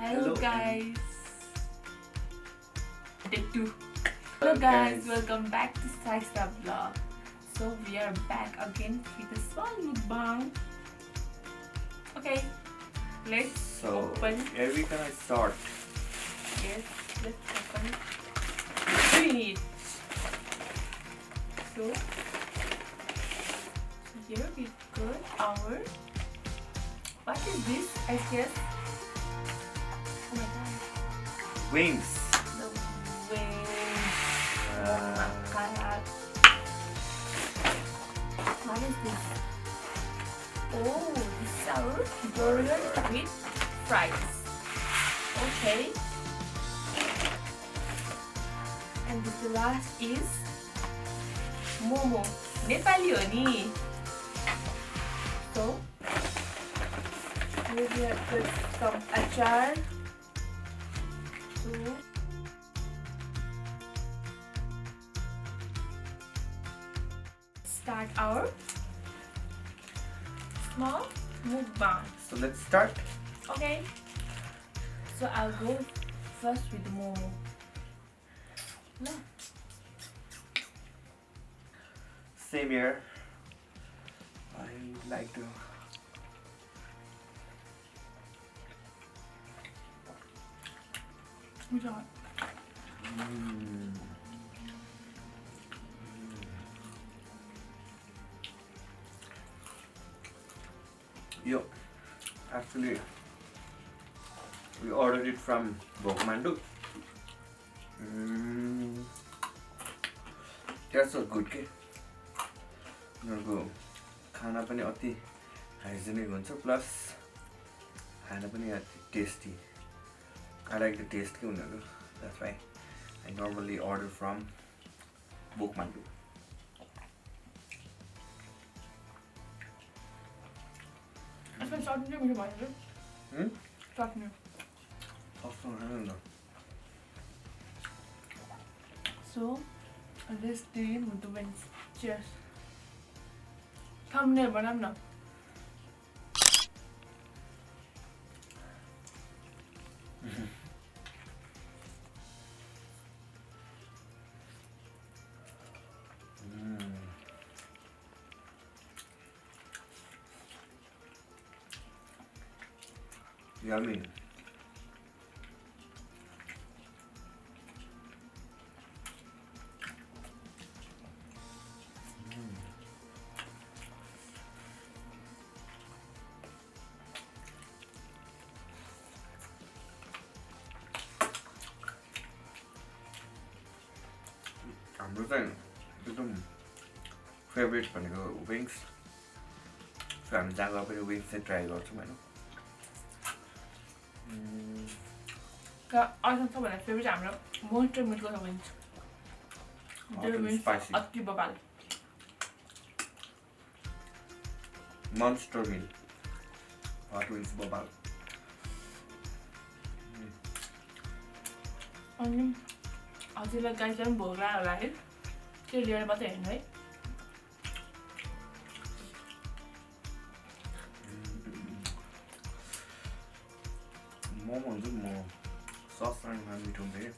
Hello guys. Take two. Hello Hello guys, guys. welcome back to Saisa Vlog. So we are back again with a small mukbang. Okay, let's open. Where we gonna start? Yes, let's open. Three need. So here we got our. What is this? I guess. Oh my god. Wings. The wings. Oh my god. What is this? Oh, this is our burger with fries. Okay. And the last is momo. Nepali ho ni. So here we have got some achar. To start our small mukbang. So let's start. Okay, so I'll go first with the momo. No. Same here. I would like to. Which one? Yo, actually, we ordered it from Mukbang. That's so good के उनीहरूको खाना पनि अति hygienic हुन्छ plus खाना पनि अति tasty. I like the taste के उनीहरू. That's why I normally order from Mukbang. यसमा चटनी मिठो भयो चटनी. So let's begin with the wings. Cheers. Thumbnail बनाऊँ न. Yummy. हाम्रो चाहिँ एकदम फेभरेट भनेको विङ्स. सो हामी जहाँ गए पनि विङ्स चाहिँ ट्राई गर्छौँ होइन. अहिलेसम्म सबभन्दा फेभरेट हाम्रो मोन्स्टर मिटको छ विङ्स. त्यो विङ्स अति बबाल. Monster meal. Hot wings bobal. अनि हजुरलाई गाईलाई पनि भोग लाग्यो होला है. त्यो लिएर मात्रै हेर्नु है. मोमो हुन्छ नि म सस राख्नु मिठो हुन्छ क्या.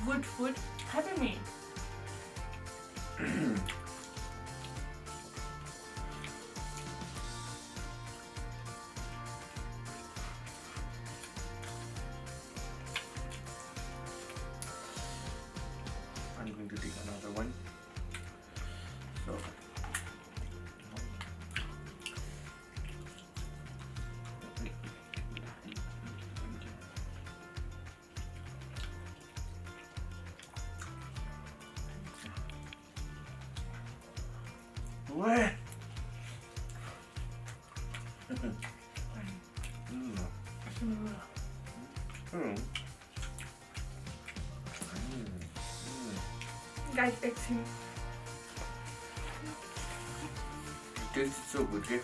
Good food, happy me. I'm going to take another one. So. What? Guys, excuse me. It tastes so good, yeah?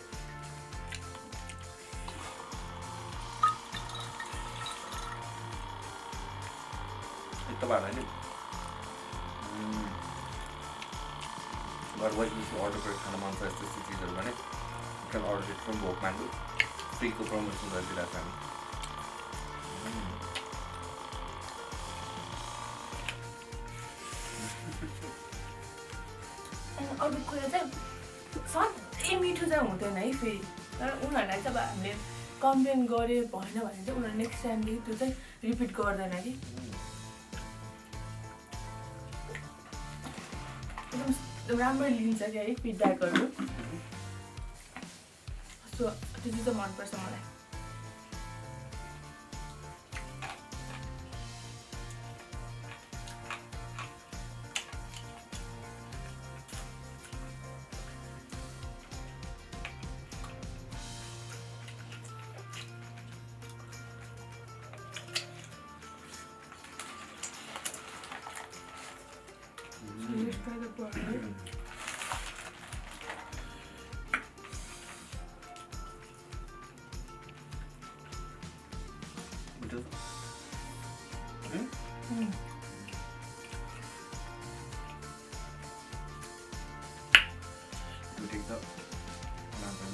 तपाईँहरूलाई नि घर बसेपछि अर्डर गरेर खान मन छ यस्तो यस्तो चिजहरू भने you can order it from Bhokmandu फ्रीको प्रमोसन गरिदिरहेको छ हामी अरू कुरा चाहिँ सधैँ मिठो चाहिँ हुँदैन है फेरि तर उनीहरूलाई चाहिँ अब हामीले कम्प्लेन गऱ्यो भएन भने चाहिँ उनीहरूले नेक्स्ट टाइमदेखि त्यो चाहिँ रिपिट गर्दैन कि एकदम राम्ररी लिन्छ क्या है फिडब्याकहरू सो त्यो चाहिँ मनपर्छ मलाई let's try the burger. We take the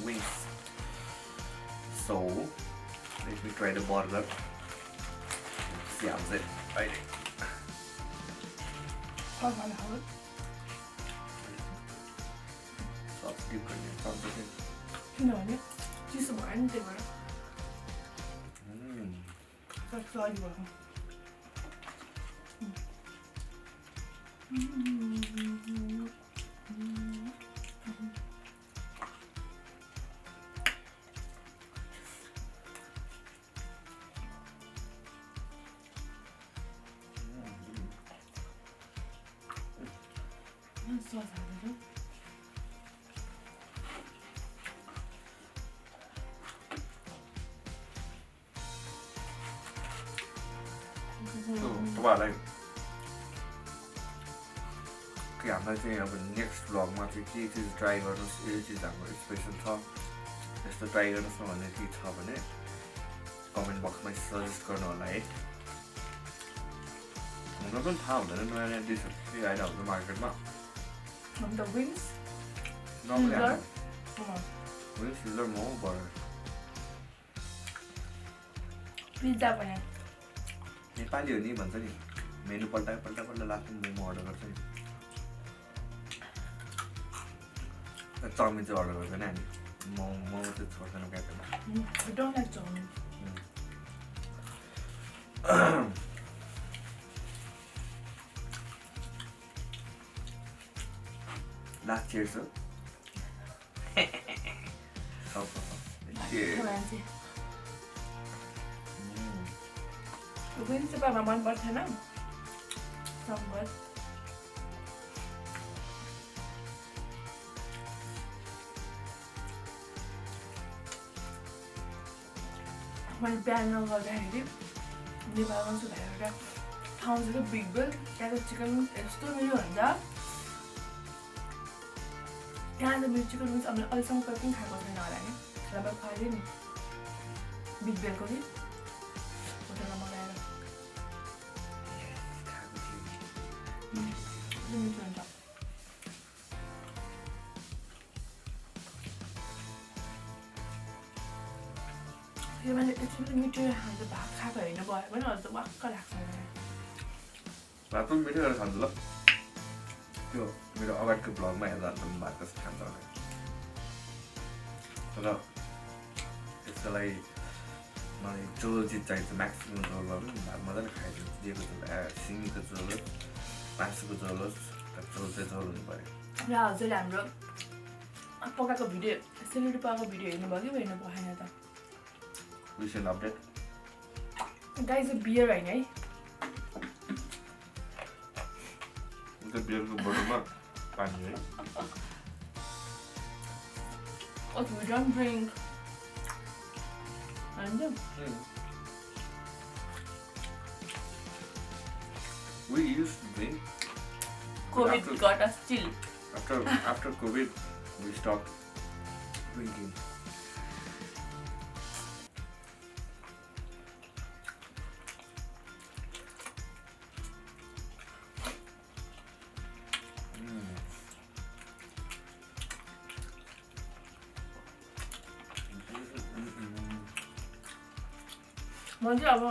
wings. So let me try the burger. See how's it. Right. Sauce dip करने sauce dip. किनभने चिसो भयो नि त्यही भएर सरी भयो सस हालेर तपाईँहरूलाई कि हामीलाई चाहिँ अब नेक्स्ट भ्लगमा चाहिँ के चिज ट्राई गर्नुहोस् यो चिज हाम्रो स्पेसल छ यस्तो ट्राई गर्नुहोस् न भन्ने केही छ भने कमेन्ट बक्समा सजेस्ट गर्नु होला है हाम्रो पनि थाहा हुँदैन नयाँ नयाँ डिसहरू के आइरहेको हुन्छ मार्केटमा the wings, normally Sizzler. Wings sizzler momo burger pizza पनि नेपाली हो नि भन्छ नि मेनु पल्टायो पल्टा लास्टमा मोमो अर्डर गर्छ नि चाउमिन चाहिँ अर्डर गर्दैन हामी मोमो चाहिँ छोड्दैनौँ क्याफेमा I don't like chow mein. Last cheers, sir. Cheers. मान्छे विङ्स चाहिँ पापा मन पर्थेन सम्बर मैले बिहान नगर्दाखेरि नेपालमा सुधाएर एउटा ठाउँ छ क्या बिग बेल त्यहाँको चिकन यस्तो मिठो हुन्छ त्यहाँ त मेरो चिकन विङ्स हामीले अहिलेसम्म कहिले पनि खाएको छैन होला नि र खुवाइदियो नि बिग बेलको कि होटलमा मगाएर मिठो हुन्छ यो मान्छे यति पनि मिठो खान्छ भात खाएको होइन भयो भने अझ वाक्क लाग्छ मलाई भात पनि मिठो गरेर खान्छ ल त्यो मेरो अगाडिको भ्लगमा हेर्दा पनि भात कस्तो खान्छ होला तर त्यसको लागि मलाई झोल चिज चाहिन्छ म्याक्सिमम् झोल भए पनि भात मजाले खाइदिन्छ दिएको झोल सिमीको झोल होस् मासुको झोल होस् तर झोल चाहिँ झोल हुनु पऱ्यो र हजुरले हाम्रो पकाएको भिडियो सेलरोटी पकाएको भिडियो हेर्नुभयो कि हेर्नु भएन त रिसेन्ट अपडेट गाइज बियर होइन है त्यो बियरको बोतलमा पानी है Okay, we don't drink. And we used to drink. COVID After- got us chill. After COVID, we stopped drinking. म चाहिँ अब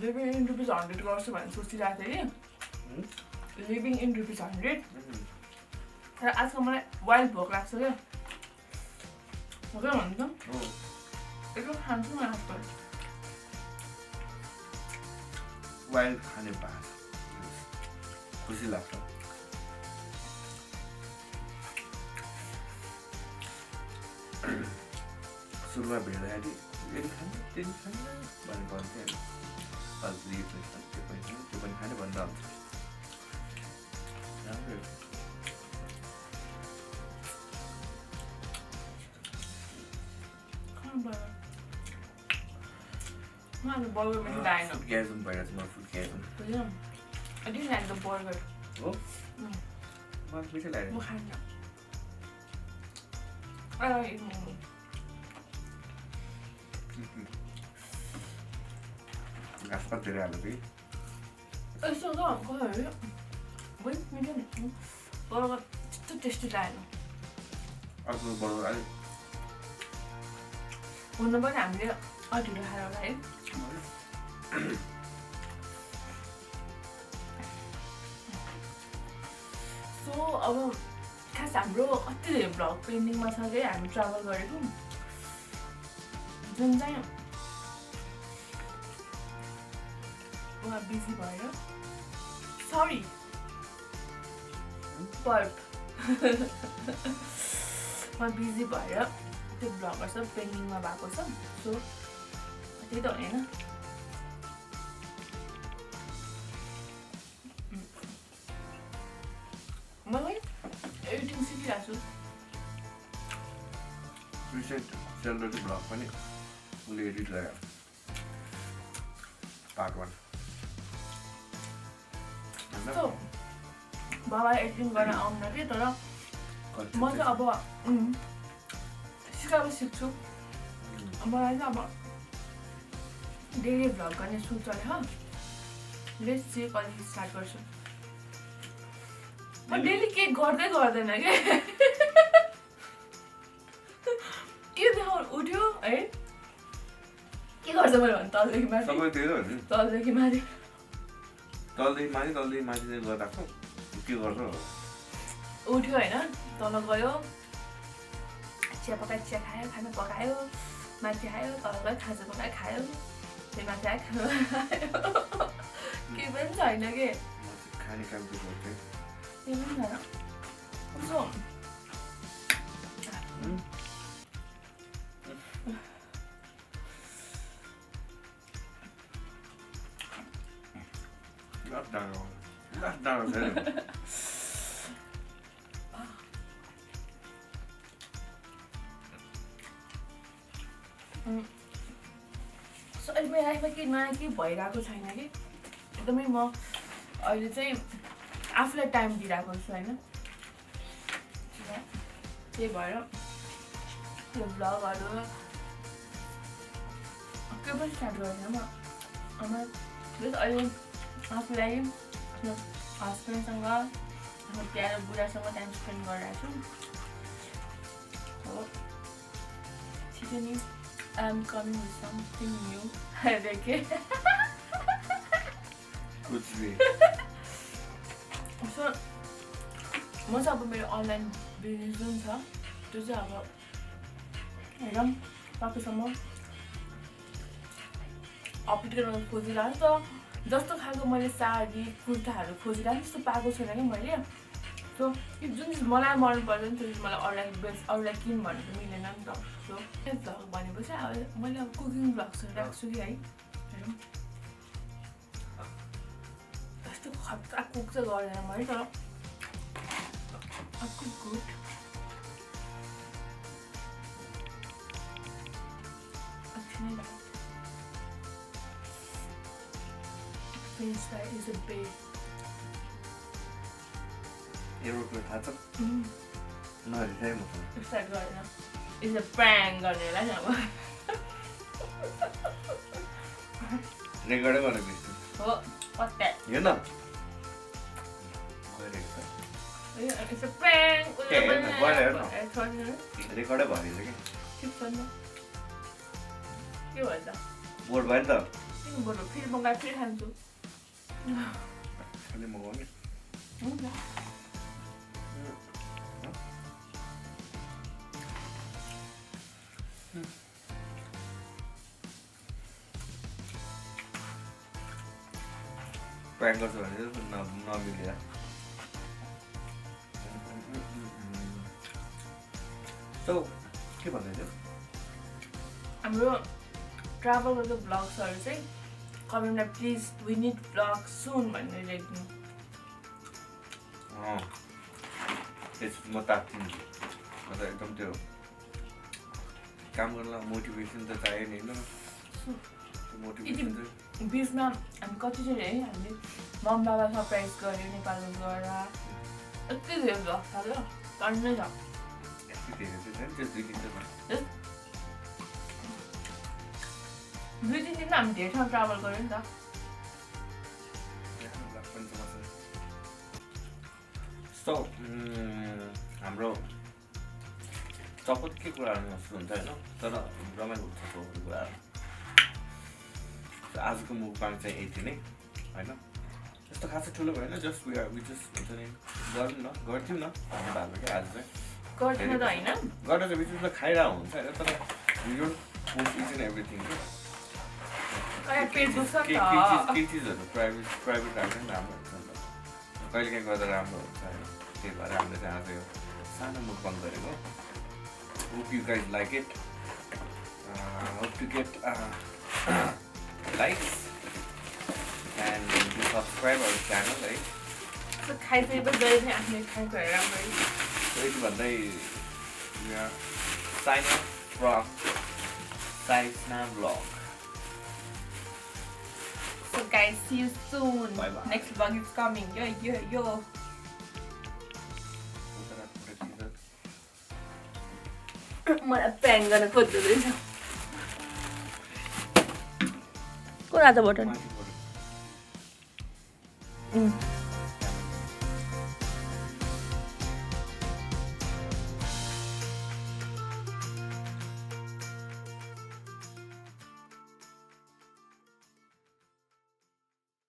लिभिङ इन रुपिज 100 गर्छु भनेर सोचिरहेको थिएँ कि लिभिङ इन रुपिज 100 तर आजकल मलाई वाइल्ड भोक लाग्छ क्या हो क्या भन्छ एकदम खान्छु म आजकल वाइल्ड खाने पास खुसी लाग्छ सुरुमा भेट्दाखेरि यो खाने त्यो खाने भन्ने भन्थ्यो होइन त्यो पनि खाने भन्दा हुन्छ राम्रो म आज बर्गर पनि खाएन फुड ग्याजम भइरहेको छ म food ग्याजम I didn't like the burger. हो मलाई मिठो लाग्यो म खान्न I like it more. घाँस पात धेरै हाल्नु कि यस्तो त गयो वही मिठो नि बर्गर त्यस्तो टेस्टी लागेन अर्को बर्गर अलिक हुन पनि हामीले अधुरो खाएर होला है सो अब खास हाम्रो कति धेरै भ्लग पेन्डिङमा छ कि हामी ट्राभल गरेको जुन चाहिँ उहाँ बिजी भएर सरी पर्प उहाँ बिजी भएर त्यो भ्लगहरू सब पेन्डिङमा भएको छ सो त्यही त हो नि होइन मलाई एडिटिङ सिकिरहेको छु रिसेन्ट सेलरोटी भ्लग पनि उसले एडिट गरे पार्ट 1 So, बाबा एडिटिङ गर्न आउन कि तर म चाहिँ अब सिकाएर सिक्छु मलाई चाहिँ अब डेली भ्लग गर्ने सोच चल्यो लेट्स सी कहिले स्टार्ट गर्छु म डेली केही गर्दैन के के देखाउनु उठ्यो है के गर्छ मैले भने तलदेखि माथि तलदेखि माथि तलदेखि माथि चाहिँ गर्दाको के गर्छ उठ्यो होइन तल गयो चिया पकायो चिया खायो खाना पकायो माथि आयो तल गयो खाजा पकायो खायो त्यही माथि आयो खाना खायो केही पनि छैन के खाने काम चाहिँ गर्थेँ केही पनि छैन कस्तो डाँडो छ सो अहिले मेरो लाइफमा केही नयाँ केही भइरहेको छैन कि एकदमै म अहिले चाहिँ आफूलाई टाइम दिइरहेको छु होइन त्यही भएर यो भ्लगहरू केही पनि स्टार्ट गर्दैन म अहिले आफूलाई आफ्नो हस्बेन्डसँग आफ्नो प्यारो बुढासँग टाइम स्पेन्ड गरिरहेको छु हो छिटो नि I am coming with something new. देखेँ कुछ भी सो म चाहिँ अब मेरो अनलाइन बिजनेस जुन छ त्यो चाहिँ अब हेरौँ तपाईँसम्म अपडेट गर्न खोजिरहेको तर जस्तो खालको मैले साडी कुर्ताहरू खोजिरहेको त्यस्तो पाएको छैन कि मैले सो जुन चाहिँ मलाई मनपर्छ नि त्यो चाहिँ मलाई अरूलाई किन भन्नु त मिलेन नि त सो भ्लग भनेपछि अब मैले अब कुकिङ भ्लग्सहरू राख्छु कि है हेरौँ त्यस्तो खतरा कुक चाहिँ गर्दैन मैले तर cook good French fry is a big. एउटा थाहा छ नरिसाइ म Start गरेन. It's a prank गर्नेलाई अब. रेकर्डै गरेको यस्तो हो पत्ता. हेर्न It's a prank. रेकर्डै भनिन्छ कि ठिक छ नि. के भन्छ? बोर भयो नि त किन बरु फेरि मगाएर फेरि खान्छु खालि मगाउने हुन्छ प्राङ्क गर्छु भने नमिलेर सो के भन्दै थियो हाम्रो ट्राभलको ब्लग्सहरू चाहिँ कमेन्टमा प्लिज वी निड ब्लग सुन भनेर लेख्नु म तात्तिन्छु म त एकदम त्यो काम गर्नलाई मोटिभेसन त चाहियो नि होइन मोटिभेसन चाहिँ बिचमा हामी कतिचोटि है हामीले मम बाबा सरप्राइज गऱ्यो नेपालमा गएर यति धेरै ब्लग थाल्यो टन्नै छ यति धेरै चाहिँ छैन त्यो 2 दिन त 2-3 दिनमा हामी धेरै ठाउँ ट्राभल गऱ्यो नि त सो हाम्रो चपत के कुराहरू नसुरु हुन्छ होइन तर रमाइलो हुन्छ त्यो कुराहरू आजको मुकबाङ चाहिँ यति नै होइन त्यस्तो खासै ठुलो भएन जस्ट वी जस्ट हुन्छ नि गरौँ न गर्थ्यौँ न भन्नु भएको क्या आज चाहिँ गर्दैन त होइन गरेर चाहिँ बिचमा खाइरहेको हुन्छ होइन तर we don't post each and everything पेट दुख्छ नि त केही चिजहरू प्राइभेट राख्दा पनि राम्रो हुन्छ नि त कहिले काहीँ गर्दा राम्रो हुन्छ होइन त्यही भएर हामीले चाहिँ आज यो सानो मुकबाङ गरेको hope you guys like it hope to get likes and do subscribe our channel है खाइसकेपछि जहिले पनि आफ्नो खाएको राम्ररी यति भन्दै sign off from Saisna vlog. So guys, see you soon. Bye bye. Next vlog is coming. Yo. मलाई प्याङ गर्न खोज्दो रहेछ को राजा बटन